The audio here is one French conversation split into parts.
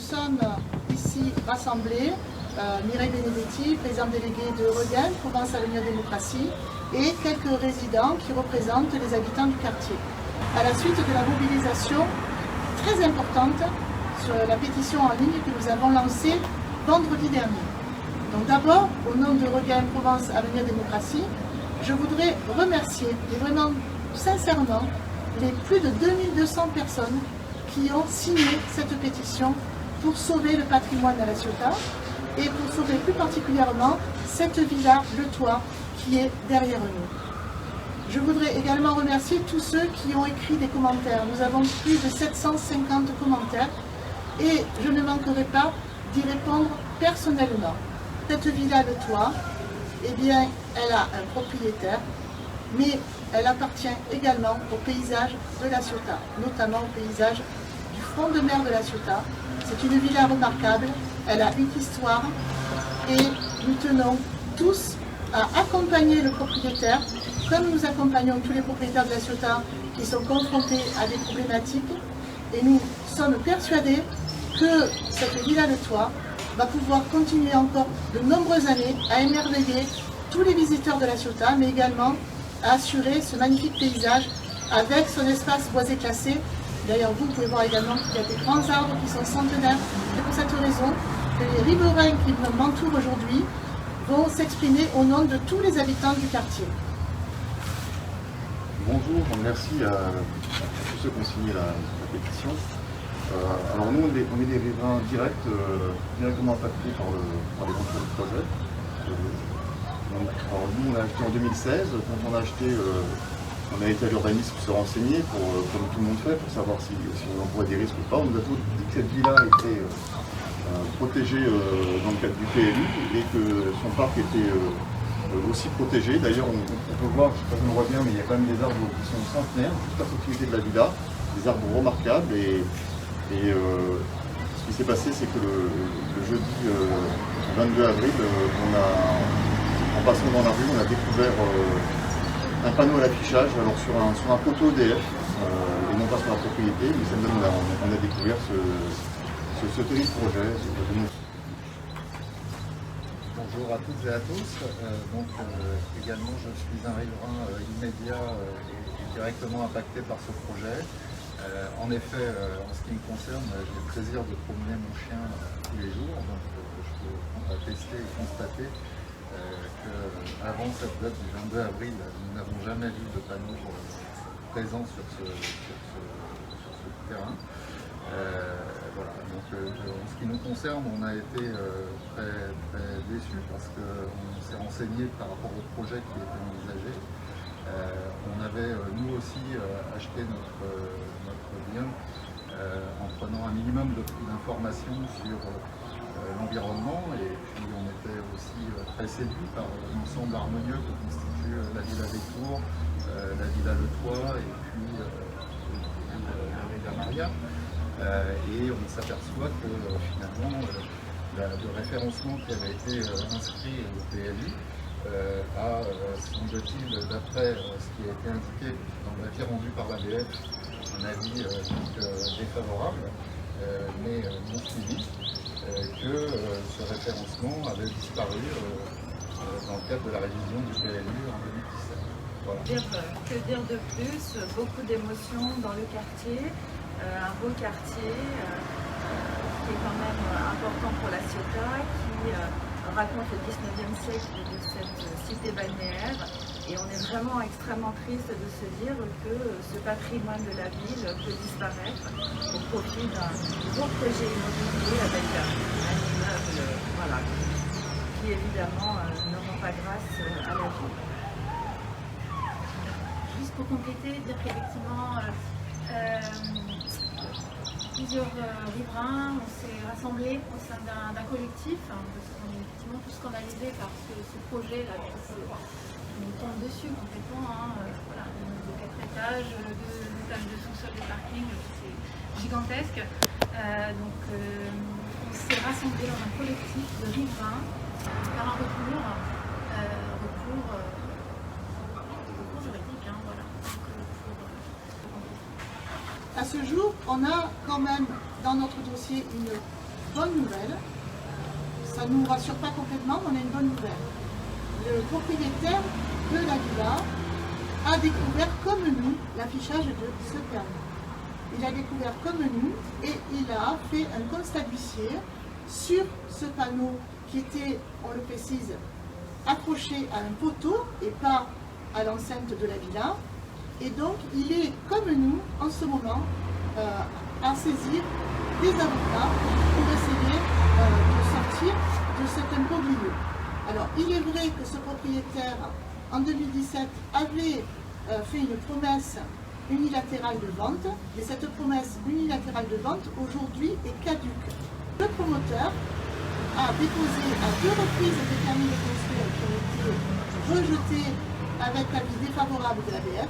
sommes ici rassemblés, Mireille Benedetti, présidente déléguée de Regain, Provence Avenir Démocratie, et quelques résidents qui représentent les habitants du quartier. À la suite de la mobilisation très importante sur la pétition en ligne que nous avons lancée vendredi dernier. Donc d'abord, au nom de Regain Provence Avenir Démocratie, je voudrais remercier, et vraiment sincèrement, les plus de 2200 personnes qui ont signé cette pétition pour sauver le patrimoine de La Ciotat et pour sauver plus particulièrement cette villa, le toit, qui est derrière nous. Je voudrais également remercier tous ceux qui ont écrit des commentaires. Nous avons plus de 750 commentaires et je ne manquerai pas d'y répondre personnellement. Cette villa, le toit, eh bien, elle a un propriétaire, mais elle appartient également au paysage de La Ciotat, notamment au paysage du front de mer de La Ciotat. C'est une villa remarquable, elle a une histoire et nous tenons tous à accompagner le propriétaire, comme nous accompagnons tous les propriétaires de La Ciotat qui sont confrontés à des problématiques. Et nous sommes persuadés que cette villa de toit va pouvoir continuer encore de nombreuses années à émerveiller tous les visiteurs de La Ciotat, mais également à assurer ce magnifique paysage avec son espace boisé classé. D'ailleurs, vous pouvez voir également qu'il y a des grands arbres qui sont centenaires. C'est pour cette raison que les riverains qui m'entourent aujourd'hui vont s'exprimer au nom de tous les habitants du quartier. Bonjour, merci à tous ceux qui ont signé la pétition. Alors nous, on est des riverains directement impactés par l'éventuel projet. Alors nous, on a acheté en 2016. Quand on a acheté, on a été à l'urbanisme se renseigner, comme tout le monde fait, pour savoir si on envoie des risques ou pas. On nous a dit que cette villa était protégée dans le cadre du PLU et que son parc était aussi protégé. D'ailleurs, on peut voir, je ne sais pas si on voit bien, mais il y a quand même des arbres qui sont centenaires, juste à proximité de la villa, des arbres remarquables. Et ce qui s'est passé, c'est que le jeudi 22 avril, en passant dans la rue, on a découvert un panneau à l'affichage, alors sur un poteau EDF, et non pas sur la propriété, mais ça nous on a découvert ce terrible projet. Bonjour à toutes et à tous. Également, je suis un riverain immédiat et directement impacté par ce projet. En effet, en ce qui me concerne, j'ai le plaisir de promener mon chien tous les jours, donc je peux attester et constater qu'avant cette date du 22 avril, nous n'avons jamais vu de panneau présent sur ce terrain. Voilà. Donc, en ce qui nous concerne, on a été très déçus parce qu'on s'est renseigné par rapport au projet qui était envisagé. On avait nous aussi acheté notre bien en prenant un minimum d'informations sur l'environnement, et puis on était aussi très séduits par l'ensemble harmonieux que constitue la Villa des Tours, la Villa Le Toit et puis la Villa Maria. Et on s'aperçoit que finalement le référencement qui avait été inscrit au PLU a, semble-t-il, d'après ce qui a été indiqué dans l'avis rendu par l'ABF, un avis défavorable, mais non suivi, que ce référencement avait disparu dans le cadre de la révision du PLU en 2017. Voilà. Que dire de plus? Beaucoup d'émotions dans le quartier, un beau quartier qui est quand même important pour La Ciotat, qui raconte le 19e siècle de cette cité balnéaire, et on est vraiment extrêmement triste de se dire que ce patrimoine de la ville peut disparaître au profit d'un gros projet immobilier avec un immeuble voilà, qui évidemment ne rend pas grâce à la ville. Juste pour compléter, dire qu'effectivement plusieurs riverains, on s'est rassemblés au sein d'un collectif, parce qu'on est effectivement tous scandalisés par ce projet-là. On tombe dessus complètement, voilà, de 4 étages, 2 étages de sous-sol de parking, c'est gigantesque. Donc on s'est rassemblés dans un collectif de riverains par un recours juridique, voilà. À ce jour, on a quand même dans notre dossier une bonne nouvelle. Ça ne nous rassure pas complètement, mais on a une bonne nouvelle. Le propriétaire de la villa a découvert comme nous l'affichage de ce permis. Il a découvert comme nous et il a fait un constat d'huissier sur ce panneau qui était, on le précise, accroché à un poteau et pas à l'enceinte de la villa. Et donc, il est, comme nous, en ce moment, à saisir des avocats pour essayer de sortir de cet imbroglio. Alors, il est vrai que ce propriétaire, en 2017, avait fait une promesse unilatérale de vente, et cette promesse unilatérale de vente, aujourd'hui, est caduque. Le promoteur a déposé à 2 reprises des permis de construire qui ont été rejetés avec l'avis défavorable de l'ABF.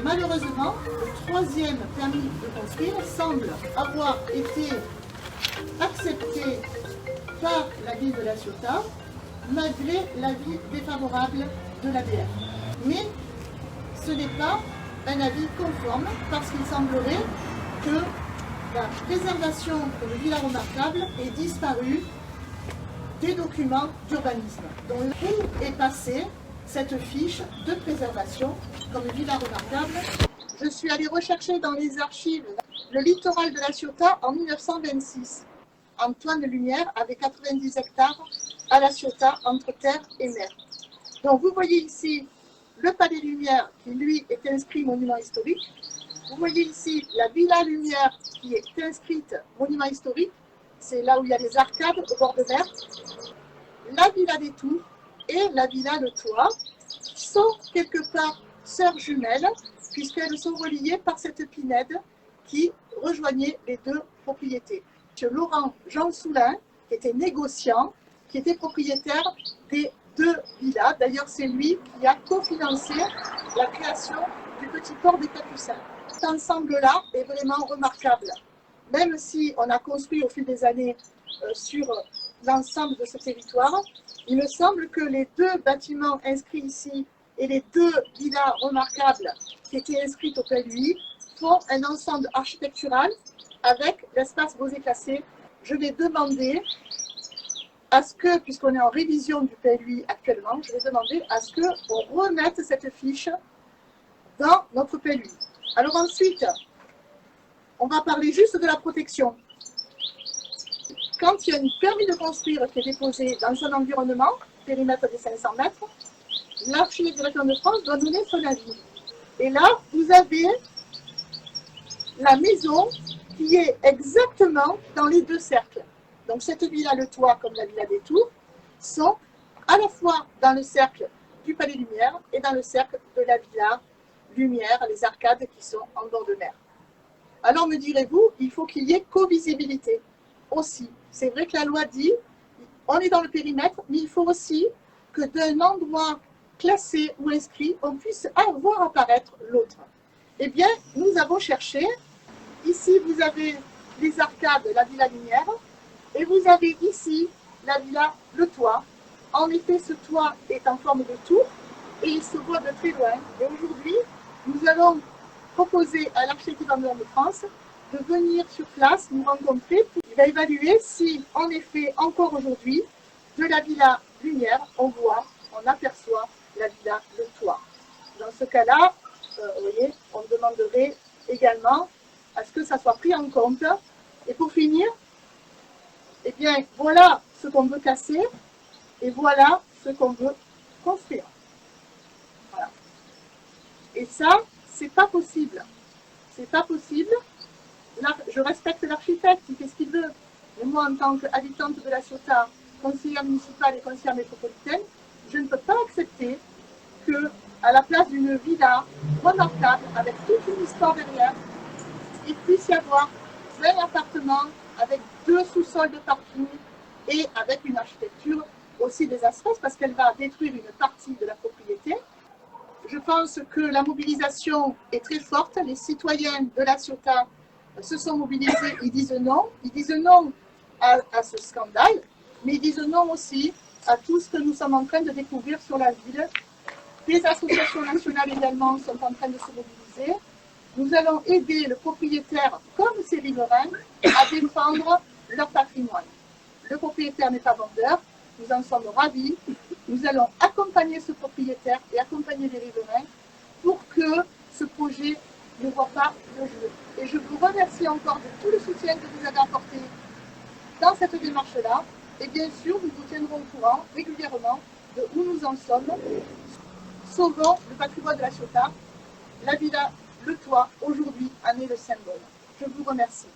Malheureusement, le 3e permis de construire semble avoir été accepté par la ville de La Ciotat, malgré l'avis défavorable de l'ABF. Mais ce n'est pas un avis conforme, parce qu'il semblerait que la préservation de villa remarquable ait disparu des documents d'urbanisme. Donc où est passée cette fiche de préservation comme villa remarquable? Je suis allée rechercher dans les archives le littoral de La Ciotat en 1926. Antoine Lumière avait 90 hectares à La Ciotat, entre terre et mer. Donc vous voyez ici le Palais Lumière qui lui est inscrit monument historique. Vous voyez ici la Villa Lumière qui est inscrite monument historique. C'est là où il y a les arcades au bord de mer. La Villa des Tours et la Villa Le Toit sont quelque part sœurs jumelles puisqu'elles sont reliées par cette pinède qui rejoignait les 2 propriétés. M. Laurent Jean Soulin, qui était négociant, qui était propriétaire des 2 villas. D'ailleurs, c'est lui qui a cofinancé la création du petit port des Capucins. Cet ensemble-là est vraiment remarquable. Même si on a construit au fil des années sur l'ensemble de ce territoire, il me semble que les 2 bâtiments inscrits ici et les 2 villas remarquables qui étaient inscrites au PLUI font un ensemble architectural avec l'espace Beaux et Classés. Je vais demander à ce que, puisqu'on est en révision du PLUI actuellement, je vais demander à ce qu'on remette cette fiche dans notre PLUI. Alors ensuite, on va parler juste de la protection. Quand il y a un permis de construire qui est déposé dans un environnement, périmètre des 500 mètres, l'architecte de la Région de France doit donner son avis. Et là, vous avez la maison qui est exactement dans les 2 cercles. Donc cette villa Le Toit comme la Villa des Tours sont à la fois dans le cercle du Palais Lumière et dans le cercle de la Villa Lumière, les arcades qui sont en bord de mer. Alors me direz-vous, il faut qu'il y ait co-visibilité aussi. C'est vrai que la loi dit, on est dans le périmètre, mais il faut aussi que d'un endroit classé ou inscrit, on puisse voir apparaître l'autre. Eh bien, nous avons cherché. Ici, vous avez les arcades, la Villa Lumière, et vous avez ici la Villa Le Toit. En effet, ce toit est en forme de tour et il se voit de très loin. Et aujourd'hui, nous allons proposer à l'architecte d'Environnement de France de venir sur place nous rencontrer. Il va évaluer si, en effet, encore aujourd'hui, de la Villa Lumière, on aperçoit la Villa Le Toit. Dans ce cas-là, vous voyez, on demanderait également à ce que ça soit pris en compte. Et pour finir, eh bien, voilà ce qu'on veut casser et voilà ce qu'on veut construire. Voilà. Et ça, c'est pas possible. C'est pas possible. Là, je respecte l'architecte, il fait ce qu'il veut. Mais moi, en tant qu'habitante de La Ciotat, conseillère municipale et conseillère métropolitaine, je ne peux pas accepter que, à la place d'une villa remarquable, avec toute une histoire derrière, il puisse y avoir 20 appartements avec 2 sous-sols de parking et avec une architecture aussi désastreuse parce qu'elle va détruire une partie de la propriété. Je pense que la mobilisation est très forte. Les citoyens de La Ciotat se sont mobilisés, ils disent non à ce scandale, mais ils disent non aussi à tout ce que nous sommes en train de découvrir sur la ville. Des associations nationales également sont en train de se mobiliser. Nous allons aider le propriétaire, comme ses riverains, à défendre leur patrimoine. Le propriétaire n'est pas vendeur, nous en sommes ravis. Nous allons accompagner ce propriétaire et accompagner les riverains pour que ce projet ne voit pas le jour. Et je vous remercie encore de tout le soutien que vous avez apporté dans cette démarche-là. Et bien sûr, nous vous tiendrons au courant régulièrement de où nous en sommes. Sauvons le patrimoine de la Ciotat. La villa, le toit, aujourd'hui, en est le symbole. Je vous remercie.